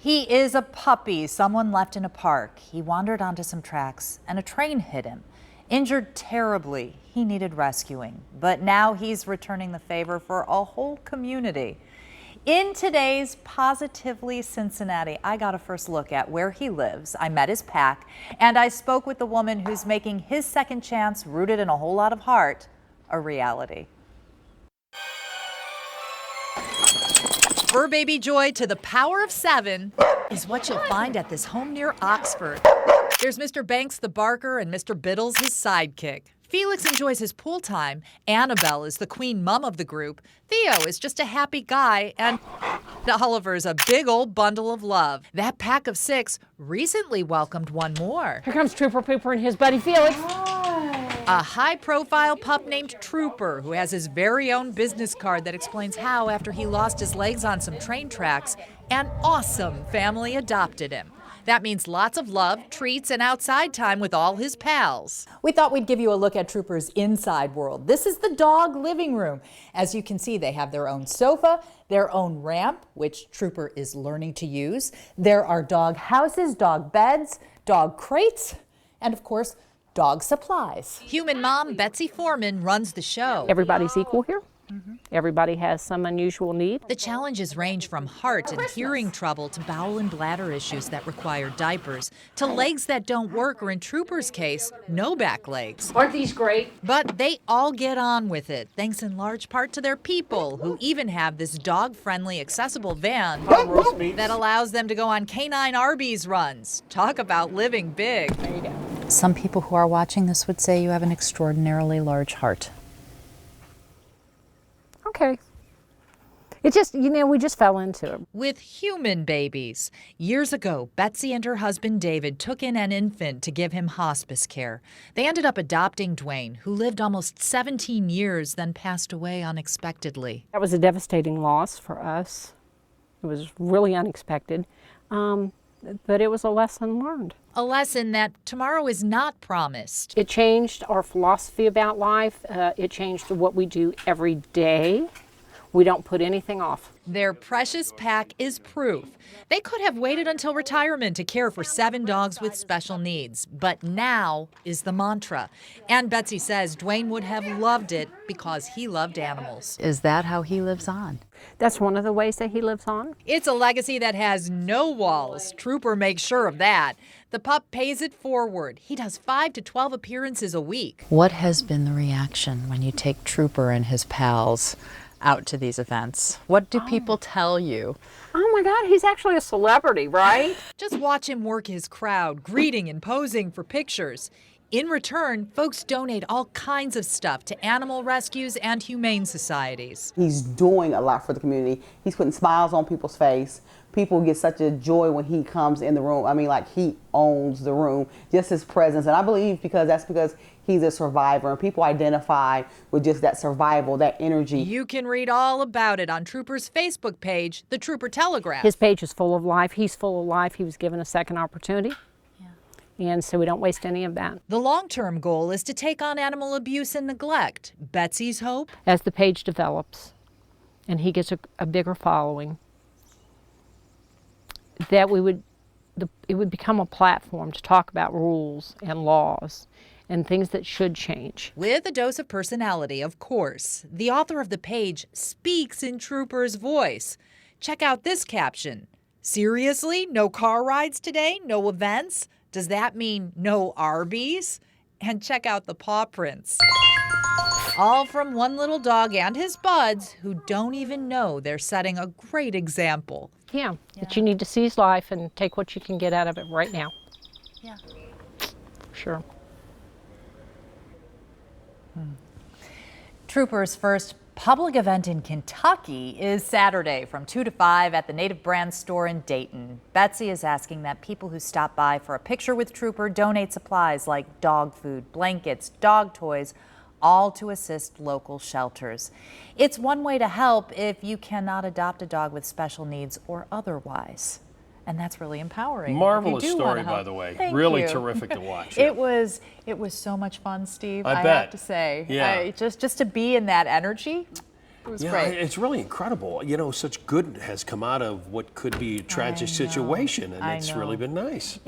He is a puppy someone left in a park. He wandered onto some tracks and a train hit him. Injured terribly, he needed rescuing, but now he's returning the favor for a whole community. In today's Positively Cincinnati, I got a first look at where he lives. I met his pack, and I spoke with the woman who's making his second chance, rooted in a whole lot of heart, a reality. Fur baby joy to the power of 7 is what you'll find at this home near Oxford. There's Mr. Banks the barker and Mr. Biddles his sidekick. Felix enjoys his pool time. Annabelle is the queen mum of the group. Theo is just a happy guy, and Oliver's a big old bundle of love. That pack of 6 recently welcomed one more. Here comes Trooper Pooper and his buddy Felix. A high-profile pup named Trooper, who has his very own business card that explains how, after he lost his legs on some train tracks, an awesome family adopted him. That means lots of love, treats, and outside time with all his pals. We thought we'd give you a look at Trooper's inside world. This is the dog living room. As you can see, they have their own sofa, their own ramp, which Trooper is learning to use. There are dog houses, dog beds, dog crates, and of course, dog supplies. Human mom Betsy Foreman runs the show. Everybody's equal here. Everybody has some unusual need. The challenges range from heart and hearing trouble to bowel and bladder issues that require diapers, to legs that don't work, or in Trooper's case, no back legs. Aren't these great? But they all get on with it, thanks in large part to their people, who even have this dog-friendly, accessible van that allows them to go on canine Arby's runs. Talk about living big. There you go. Some people who are watching this would say you have an extraordinarily large heart. Okay. It just, we just fell into it. With human babies. Years ago, Betsy and her husband David took in an infant to give him hospice care. They ended up adopting Dwayne, who lived almost 17 years, then passed away unexpectedly. That was a devastating loss for us. It was really unexpected, but it was a lesson learned. A lesson that tomorrow is not promised. It changed our philosophy about life. It changed what we do every day. We don't put anything off. Their precious pack is proof. They could have waited until retirement to care for 7 dogs with special needs, but now is the mantra. And Betsy says Dwayne would have loved it because he loved animals. Is that how he lives on? That's one of the ways that he lives on. It's a legacy that has no walls. Trooper makes sure of that. The pup pays it forward. He does 5 to 12 appearances a week. What has been the reaction when you take Trooper and his pals out to these events? What do people tell you? Oh my God, he's actually a celebrity, right? Just watch him work his crowd, greeting and posing for pictures. In return, folks donate all kinds of stuff to animal rescues and humane societies. He's doing a lot for the community. He's putting smiles on people's face. People get such a joy when he comes in the room. I mean, like, he owns the room, just his presence. And I believe because he's a survivor, and people identify with just that survival, that energy. You can read all about it on Trooper's Facebook page, The Trooper Telegraph. His page is full of life. He's full of life. He was given a second opportunity. And so we don't waste any of that. The long-term goal is to take on animal abuse and neglect. Betsy's hope? As the page develops and he gets a bigger following, that it would become a platform to talk about rules and laws and things that should change. With a dose of personality, of course. The author of the page speaks in Trooper's voice. Check out this caption. Seriously? No car rides today? No events? Does that mean no Arby's? And check out the paw prints. All from one little dog and his buds who don't even know they're setting a great example. Yeah, that you need to seize life and take what you can get out of it right now. Yeah. Sure. Trooper's first public event in Kentucky is Saturday from 2 to 5 at the Native Brand store in Dayton. Betsy is asking that people who stop by for a picture with Trooper donate supplies like dog food, blankets, dog toys, all to assist local shelters. It's one way to help if you cannot adopt a dog with special needs or otherwise. And that's really empowering. Marvelous story, by the way. Thank really you. Terrific to watch. It was so much fun, Steve. I bet. have to say. Yeah. Just to be in that energy. It was Yeah, great. it's really incredible. You know, such good has come out of what could be a tragic situation, and I it's know. really been nice.